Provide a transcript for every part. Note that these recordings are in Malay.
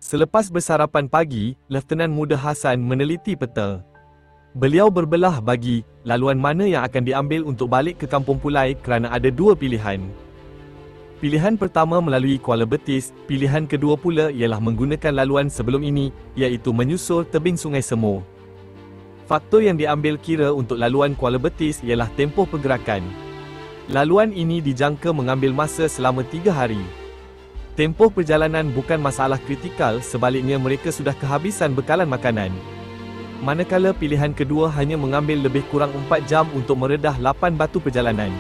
Selepas bersarapan pagi, Lieutenant Muda Hassan meneliti peta. Beliau berbelah bagi laluan mana yang akan diambil untuk balik ke Kampung Pulai kerana ada dua pilihan. Pilihan pertama melalui Kuala Betis, pilihan kedua pula ialah menggunakan laluan sebelum ini, iaitu menyusul tebing Sungai Semur. Faktor yang diambil kira untuk laluan Kuala Betis ialah tempoh pergerakan. Laluan ini dijangka mengambil masa selama 3 hari. Tempoh perjalanan bukan masalah kritikal, sebaliknya mereka sudah kehabisan bekalan makanan. Manakala pilihan kedua hanya mengambil lebih kurang 4 jam untuk meredah 8 batu perjalanan.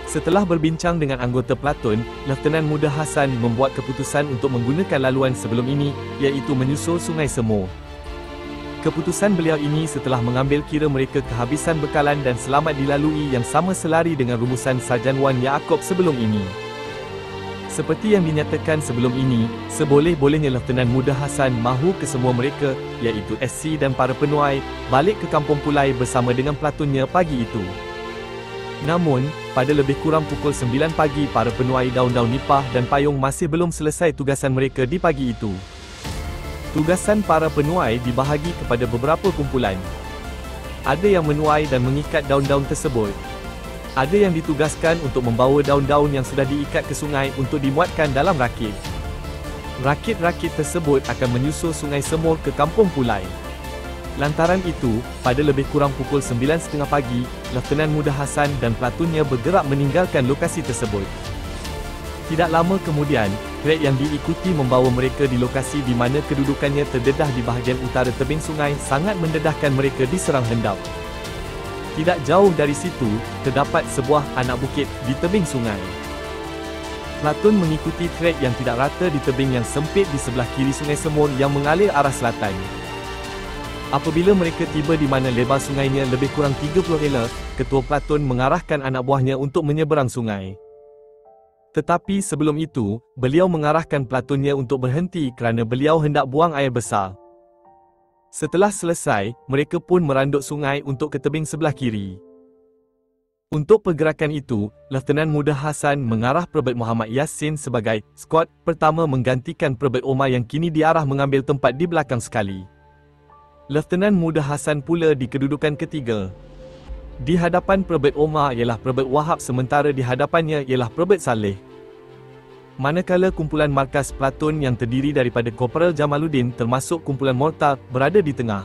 Setelah berbincang dengan anggota pelotun, Lieutenant Muda Hassan membuat keputusan untuk menggunakan laluan sebelum ini, iaitu menyusul Sungai Semur. Keputusan beliau ini setelah mengambil kira mereka kehabisan bekalan dan selamat dilalui yang sama selari dengan rumusan Sarjan Wan Yaakob sebelum ini. Seperti yang dinyatakan sebelum ini, seboleh-bolehnya Lieutenant Muda Hassan mahu kesemua mereka, iaitu SC dan para penuai, balik ke Kampung Pulai bersama dengan pelatunnya pagi itu. Namun, pada lebih kurang pukul 9 pagi para penuai daun-daun nipah dan payung masih belum selesai tugasan mereka di pagi itu. Tugasan para penuai dibahagi kepada beberapa kumpulan. Ada yang menuai dan mengikat daun-daun tersebut. Ada yang ditugaskan untuk membawa daun-daun yang sudah diikat ke sungai untuk dimuatkan dalam rakit. Rakit-rakit tersebut akan menyusul Sungai Semur ke Kampung Pulai. Lantaran itu, pada lebih kurang pukul 9.30 pagi, Lieutenant Muda Hassan dan pelatunnya bergerak meninggalkan lokasi tersebut. Tidak lama kemudian, trek yang diikuti membawa mereka di lokasi di mana kedudukannya terdedah di bahagian utara tebing sungai sangat mendedahkan mereka diserang hendap. Tidak jauh dari situ, terdapat sebuah anak bukit di tebing sungai. Platun mengikuti trek yang tidak rata di tebing yang sempit di sebelah kiri Sungai Semur yang mengalir arah selatan. Apabila mereka tiba di mana lebar sungainya lebih kurang 30 ela, ketua platun mengarahkan anak buahnya untuk menyeberang sungai. Tetapi sebelum itu, beliau mengarahkan pelatunnya untuk berhenti kerana beliau hendak buang air besar. Setelah selesai, mereka pun meranduk sungai untuk ke tebing sebelah kiri. Untuk pergerakan itu, Lieutenant Muda Hassan mengarah Perbet Muhammad Yassin sebagai skot pertama menggantikan Perbet Omar yang kini diarah mengambil tempat di belakang sekali. Lieutenant Muda Hassan pula di kedudukan ketiga. Di hadapan Perbet Omar ialah Perbet Wahab sementara di hadapannya ialah Perbet Saleh. Manakala kumpulan markas pelatun yang terdiri daripada Korporal Jamaluddin termasuk kumpulan mortar berada di tengah.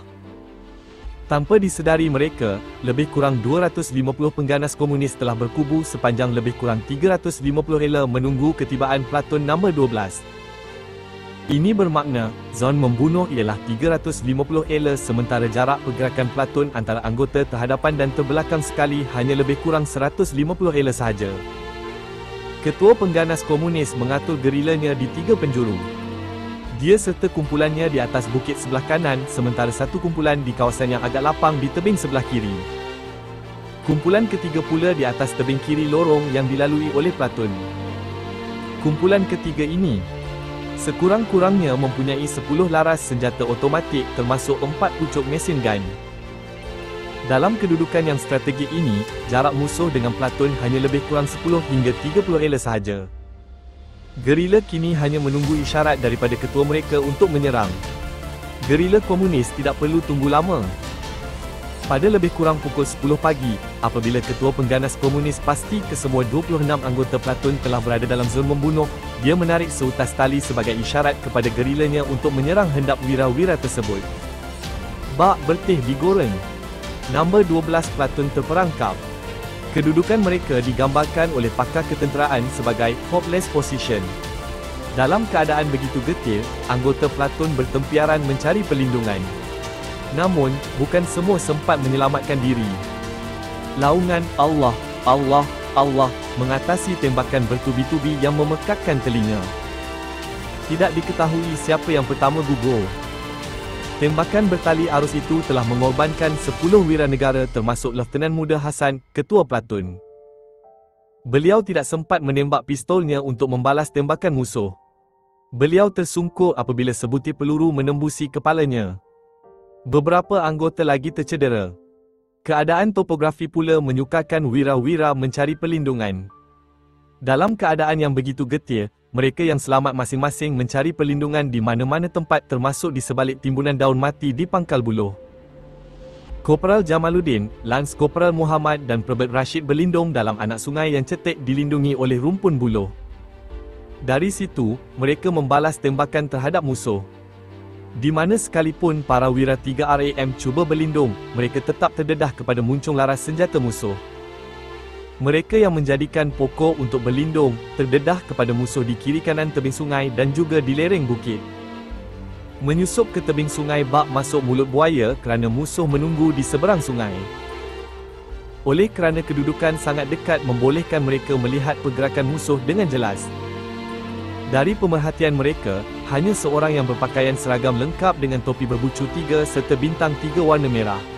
Tanpa disedari mereka, lebih kurang 250 pengganas komunis telah berkubu sepanjang lebih kurang 350 ela menunggu ketibaan pelatun nombor 12. Ini bermakna, zon membunuh ialah 350 ela sementara jarak pergerakan pelatun antara anggota terhadapan dan terbelakang sekali hanya lebih kurang 150 ela sahaja. Ketua pengganas komunis mengatur gerilanya di 3 penjuru. Dia serta kumpulannya di atas bukit sebelah kanan sementara satu kumpulan di kawasan yang agak lapang di tebing sebelah kiri. Kumpulan ketiga pula di atas tebing kiri lorong yang dilalui oleh pelatun. Kumpulan ketiga ini sekurang-kurangnya mempunyai 10 laras senjata otomatik termasuk 4 pucuk mesin gun. Dalam kedudukan yang strategik ini, jarak musuh dengan pelatun hanya lebih kurang 10 hingga 30 ela sahaja. Gerila kini hanya menunggu isyarat daripada ketua mereka untuk menyerang. Gerila komunis tidak perlu tunggu lama. Pada lebih kurang pukul 10 pagi, apabila ketua pengganas komunis pasti kesemua 26 anggota pelatun telah berada dalam zon membunuh, dia menarik seutas tali sebagai isyarat kepada gerilanya untuk menyerang hendap wira-wira tersebut. Bak bertih digoreng. Nombor 12 pelatun terperangkap. Kedudukan mereka digambarkan oleh pakar ketenteraan sebagai hopeless position. Dalam keadaan begitu getir, anggota pelatun bertempiaran mencari perlindungan. Namun, bukan semua sempat menyelamatkan diri. Laungan Allah, Allah, Allah mengatasi tembakan bertubi-tubi yang memekakkan telinga. Tidak diketahui siapa yang pertama gugur. Tembakan bertali arus itu telah mengorbankan 10 wiranegara termasuk Lieutenant Muda Hassan, ketua pelatun. Beliau tidak sempat menembak pistolnya untuk membalas tembakan musuh. Beliau tersungkur apabila sebutir peluru menembusi kepalanya. Beberapa anggota lagi tercedera. Keadaan topografi pula menyukarkan wira-wira mencari perlindungan. Dalam keadaan yang begitu getir, mereka yang selamat masing-masing mencari perlindungan di mana-mana tempat termasuk di sebalik timbunan daun mati di pangkal buluh. Korporal Jamaluddin, Lance Korporal Muhammad dan Perbet Rashid berlindung dalam anak sungai yang cetek dilindungi oleh rumpun buluh. Dari situ, mereka membalas tembakan terhadap musuh. Di mana sekalipun para wira 3RAM cuba berlindung, mereka tetap terdedah kepada muncung laras senjata musuh. Mereka yang menjadikan pokok untuk berlindung, terdedah kepada musuh di kiri kanan tebing sungai dan juga di lereng bukit. Menyusup ke tebing sungai bak masuk mulut buaya kerana musuh menunggu di seberang sungai. Oleh kerana kedudukan sangat dekat membolehkan mereka melihat pergerakan musuh dengan jelas. Dari pemerhatian mereka, hanya seorang yang berpakaian seragam lengkap dengan topi berbucu 3 serta bintang 3 warna merah.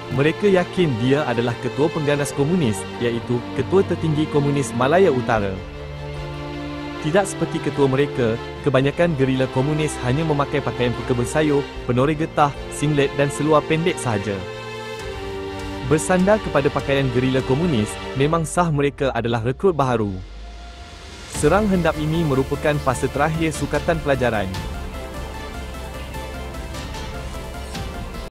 Mereka yakin dia adalah ketua pengganas komunis, iaitu ketua tertinggi komunis Malaya Utara. Tidak seperti ketua mereka, kebanyakan gerila komunis hanya memakai pakaian peka bersayur, penoreh getah, singlet dan seluar pendek sahaja. Bersandar kepada pakaian gerila komunis, memang sah mereka adalah rekrut baharu. Serang hendap ini merupakan fasa terakhir sukatan pelajaran.